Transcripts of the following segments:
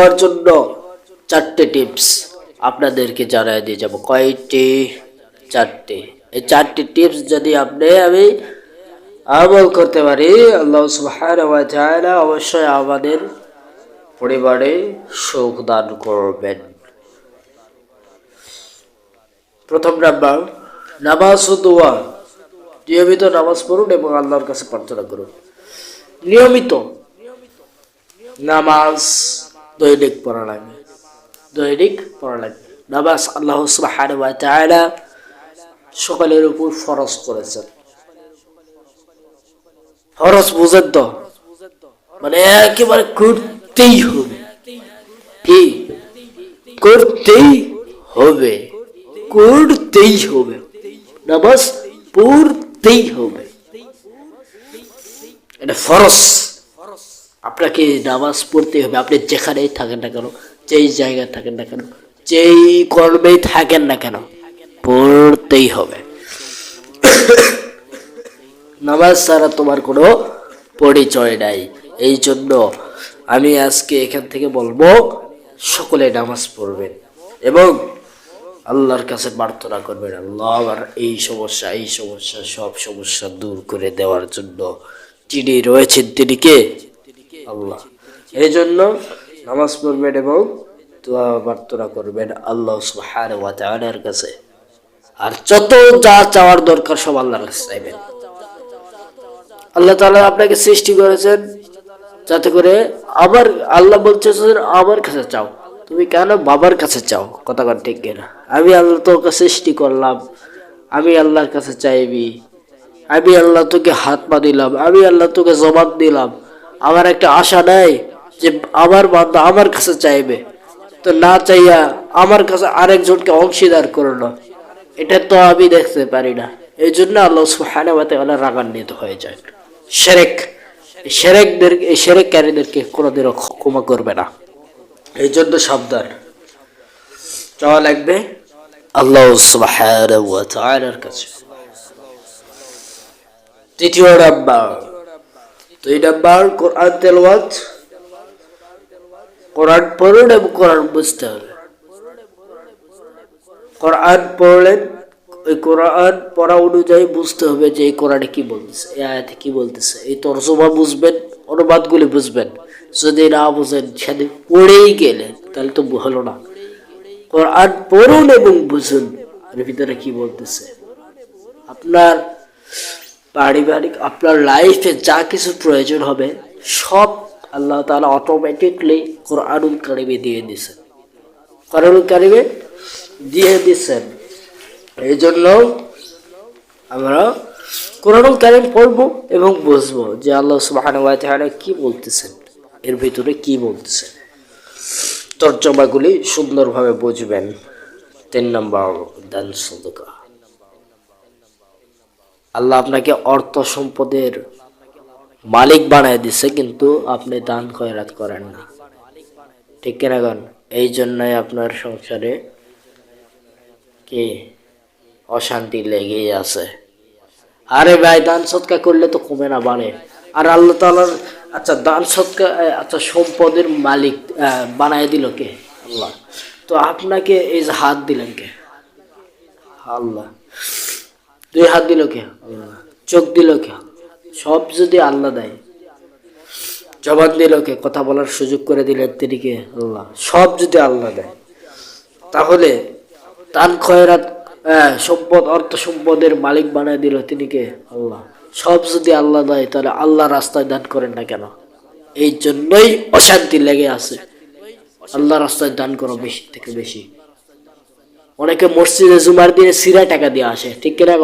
দেওয়ার জন্য 4টে টিপস আপনাদেরকে জানাই দিয়ে যাব। কয়টি? 4টে। এই 4টে টিপস যদি আমি আমল করতে পারি, আল্লাহ সুবহানাহু ওয়া তাআলা অবশ্যই আমাদের পরিবারে সুখ দান করবেন। প্রথম নাম্বার, নামাজ ও দোয়া। নিয়মিত নামাজ পড়ুন এবং আল্লাহর কাছে প্রার্থনা করুন। নিয়মিত নামাজ দৈনিক পড়া লাগবে, নামাজ আল্লাহ সুবহানাহু ওয়া তাআলা সকলের উপর ফরজ করেছেন। ফরজ বুঝেন তো, মানে একেবারে করতেই হবে। কি করতেই হবে? নামাজ পড়তেই হবে, এটা ফরজ। আপনাকে নামাজ পড়তে হবে। আপনি যেখানেই থাকেন না কেন, যেই জায়গায় থাকেন না কেন, যেই কর্মেই থাকেন না কেন, পড়তেই হবে। নামাজ ছাড়া তোমার কোনো পরিচয় নাই। এই জন্য আমি আজকে এখান থেকে বলবো, সকলে নামাজ পড়বেন এবং আল্লাহর কাছে প্রার্থনা করবেন, আল্লাহ আমার এই সমস্যা সব সমস্যা দূর করে দেওয়ার জন্য যিনি রয়েছেন তিনি কে? আল্লাহ। এই জন্য নামাজ পড়বেন এবং দোয়া প্রার্থনা করবেন আল্লাহ সুবহানাহু ওয়া তাআলার কাছে। আর যত যা চাওয়ার দরকার সব আল্লাহর কাছে চাইবেন। আল্লাহ তাআলা আপনাকে সৃষ্টি করেছেন যাতে করে আল্লাহ বলতেছেন আমার কাছে চাও। তুমি কেন বাবার কাছে চাও? কথা কর ঠিক কিনা? আমি আল্লাহ তোকে সৃষ্টি করলাম, আমি আল্লাহর কাছে চাইবি। আমি আল্লাহ তোকে হাত পা দিলাম, আমি আল্লাহ তোকে জবাব দিলাম। আমার একটা আশা নাই যে আমার বান্দা আমার কাছে চাইবে, তো না চাইয়া আমার কাছে আরেকজনকে অংশীদার করলো, এটা তো আমি দেখতে পারি না। এই জন্য আল্লাহ সুবহানাহু ওয়া তাআলা রাগান্বিত হয়ে যায়। শিরককারীদেরকে কোনোদিনও ক্ষমা করবে না। এই জন্য সাবধান, চাওয়া লাগবে আল্লাহ সুবহানাহু ওয়া তাআলার কাছে। দ্বিতীয় নাম্বার, কোরআন তেলাওয়াত। কোরআন পড়ুন এবং কোরআন বুঝতে হবে। কোরআন পড়লেন, ওই কোরআন পড়া অনুযায়ী বুঝতে হবে যে এই কোরআনে কি বলতেছে, এই আয়াতে কি বলতেছে। এই তরজমা বুঝবেন, অনুবাদগুলি বুঝবেন। যদি না বুঝেন, সেদিন পড়েই গেলেন, তাহলে তো হলো না। কোরআন পড়ুন এবং বুঝুন এর ভিতরে কি বলতেছে। আপনার পারিবারিক, আপনার লাইফে যা কিছু প্রয়োজন হবে সব আল্লাহ তাআলা অটোমেটিকলি কোরআনুল কারিমে দিয়ে দিয়েছেন। এই জন্য আমরা কোরআনুল কারীম পড়বো এবং বুঝবো যে আল্লাহ সুবহানাহু ওয়া তাআলা কি বলতেছেন, এর ভিতরে কি বলতেছেন। তরজমাগুলি সুন্দরভাবে বুঝবেন। 3 নম্বর, দান সাদাকা। আল্লাহ আপনাকে অর্থ সম্পদের মালিক বানায় দিছে, কিন্তু আপনি দান খয়রাত করেন না, ঠিক কিনা? এই জন্যই আপনার সংসারে কি অশান্তি লেগেই আছে। আরে ভাই, দান সদকা করলে তো কমে না, বাড়ে। আর আল্লাহ তাআলার দান সদকা, সম্পদের মালিক বানায় দিল কে? আল্লাহ। তো আপনাকে এই যে হাত দিলেন কে? আল্লাহ। 2 হাত দিল কে? আল্লাহ। চোখ দিল কে? সব যদি আল্লাহ দেয়। জবান দিল কে? কথা বলার সুযোগ করে দিলেন তিনি কে? আল্লাহ। সব যদি আল্লাহ দেয়, তাহলে দান খয়রাত, অর্থ সম্পদের মালিক বানায় দিল তিনি কে? আল্লাহ। সব যদি আল্লাহ দেয়, তাহলে আল্লাহ রাস্তায় দান করেন না কেন? এই জন্যই অশান্তি লেগে আছে। আল্লাহ রাস্তায় দান করো বেশি থেকে বেশি। অনেকে মসজিদে জুমার দিনে সিরা টাকা দিয়ে আসে, ঠিক কিনা?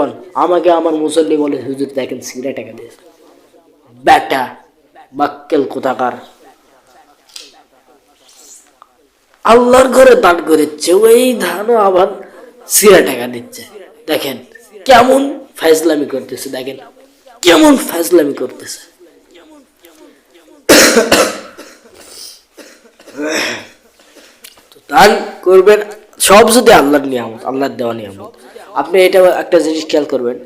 আমাকে আমার মুসল্লি বলে, হুজুর দেখেন সিরা টাকা দিয়ে। বেটা বাক্কেল কোথাকার! আল্লাহর ঘরে দান করেছে, ওই ধানও আবার সিরা টাকা দিচ্ছে। দেখেন কেমন ফাজলামি করতেছে, দেখেন কেমন ফাজলামি করতেছে। দান করবেন সব যদি আল্লাহর নিয়ামত, আল্লাহর দেওয়া নিয়ামত। আপনি এটা একটা জিনিস খেয়াল করবেন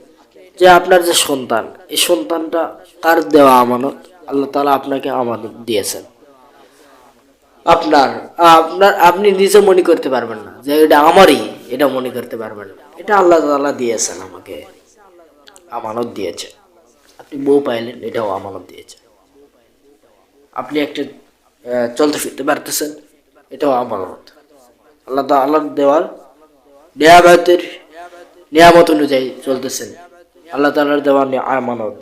যে আপনার যে সন্তান, এই সন্তানটা তার দেওয়া আমানত, আল্লাহ তাআলা আপনাকে আমানত দিয়েছেন। আপনার আপনার আপনি নিজে মনে করতে পারবেন না যে এটা আমারই, এটা মনে করতে পারবেন না। এটা আল্লাহ তাআলা দিয়েছেন, আমাকে আমানত দিয়েছে। আপনি বউ পাইলেন, এটাও আমানত দিয়েছে। আপনি একটা চলতে ফিরতে পারতেছেন, এটাও আমানত। আল্লাহ তাআলার দেওয়ার নিয়ামতের নিয়ামত অনুযায়ী চলতেছেন, আল্লাহ তাআলার দেওয়া আমানত।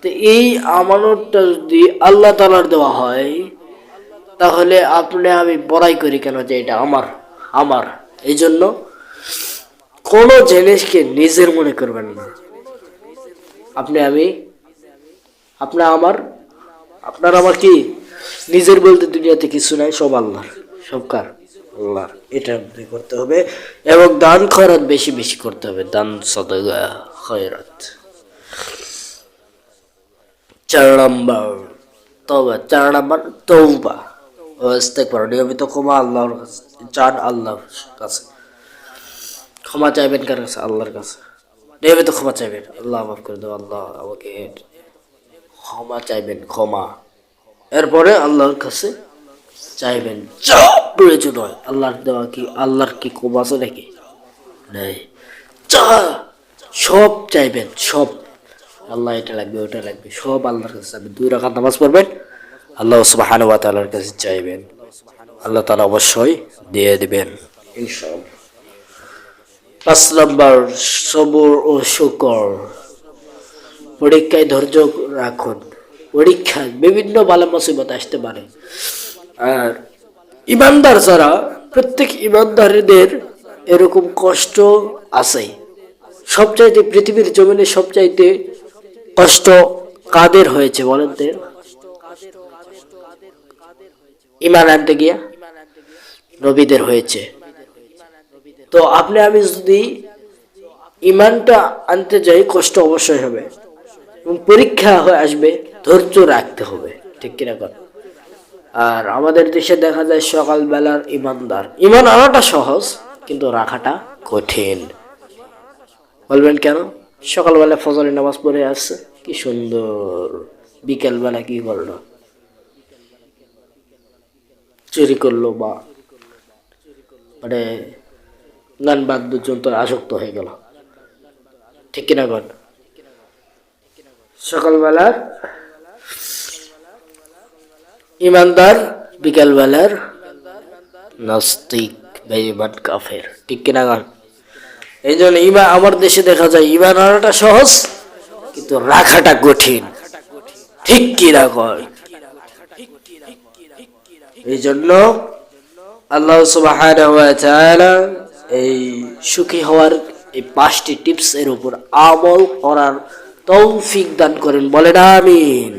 তো এই আমানতটা যদি আল্লাহ তাআলার দেওয়া হয়, তাহলে আপনি আমি বড়াই করি কেন যে এটা আমার আমার। এই জন্য কোনো জিনিসকে নিজের মনে করবেন না। আপনি আমি আপনার আমার আপনার আমার কি নিজের বলতে দুনিয়াতে কিছু নাই, সব আল্লাহর, সব কার? আল্লাহর। এটা আপনি করতে হবে এবং দান খয়রাত বেশি বেশি করতে হবে, দান সাদাকা খয়রাত। 4 নম্বর তওবা, 4 নম্বর তওবা ও ইস্তেগফার। নিয়মিত ক্ষমা আল্লাহর কাছে চান, আল্লাহর কাছে ক্ষমা চাইবেন। কার কাছে? আল্লাহর কাছে। নিয়মিত ক্ষমা চাইবেন, আল্লাহ মাফ করে দাও, আল্লাহ আমাকে, ক্ষমা চাইবেন, ক্ষমা। এরপরে আল্লাহর কাছে চাইবেন যা প্রয়োজন হয়। আল্লাহর দেওয়া কি, আল্লাহর কি কম আছে নাকি? নেই। যা সব চাইবেন, সব। আল্লাহ এটা লাগবে, ওটা লাগবে, সব আল্লাহর কাছে চাইবেন। 2 রাকাত নামাজ পড়বেন, আল্লাহ সুবহানাহু ওয়া তাআলার কাছে চাইবেন, আল্লাহ তাআলা অবশ্যই দিয়ে দিবেন ইনশাআল্লাহ। 5 নম্বর সবর ও শুকর। পরীক্ষায় ধৈর্য রাখুন। পরীক্ষায় বিভিন্ন বালা মুসিবত আসতে পারে, আর ইমানদার যারা, প্রত্যেক ইমানদারদের এরকম কষ্ট আছে। সবচাইতে পৃথিবীর জমিনে সবচাইতে কষ্ট কাদের হয়েছে বলেন তো? ইমান আনতে গিয়া নবীদের হয়েছে। তো আপনি আমি যদি ইমানটা আনতে যাই, কষ্ট অবশ্যই হবে এবং পরীক্ষা হয়ে আসবে, ধৈর্য রাখতে হবে, ঠিক কিনা কর? আর আমাদের দেশে দেখা যায় সকালবেলার ইমানদার, ইমান আনাটা সহজ কিন্তু রাখাটা কঠিন। বলবেন কেন? সকালবেলা ফজরের নামাজ পড়ে আসছে, কি সুন্দর, বিকেলবেলা কি করলো? চুরি করলো, বা মানে গান বাদ্যযন্ত্র আসক্ত হয়ে গেল, ঠিক কিনা কর? সকালবেলার ইমানদার, বিকালবেলার নাস্তিক, বেঈমান, কাফের, ঠিক কিনা গান? এই জন্য ইমান, আমার দেশে দেখা যায় ইমান আনাটা সহজ কিন্তু রাখাটা কঠিন, ঠিক কিনা কয়? এই জন্য আল্লাহ সুবহানাহু ওয়া তাআলা এই সুখী হওয়ার এই 5টি টিপস এর উপর আমল করার তৌফিক দান করেন, বলেন আমিন।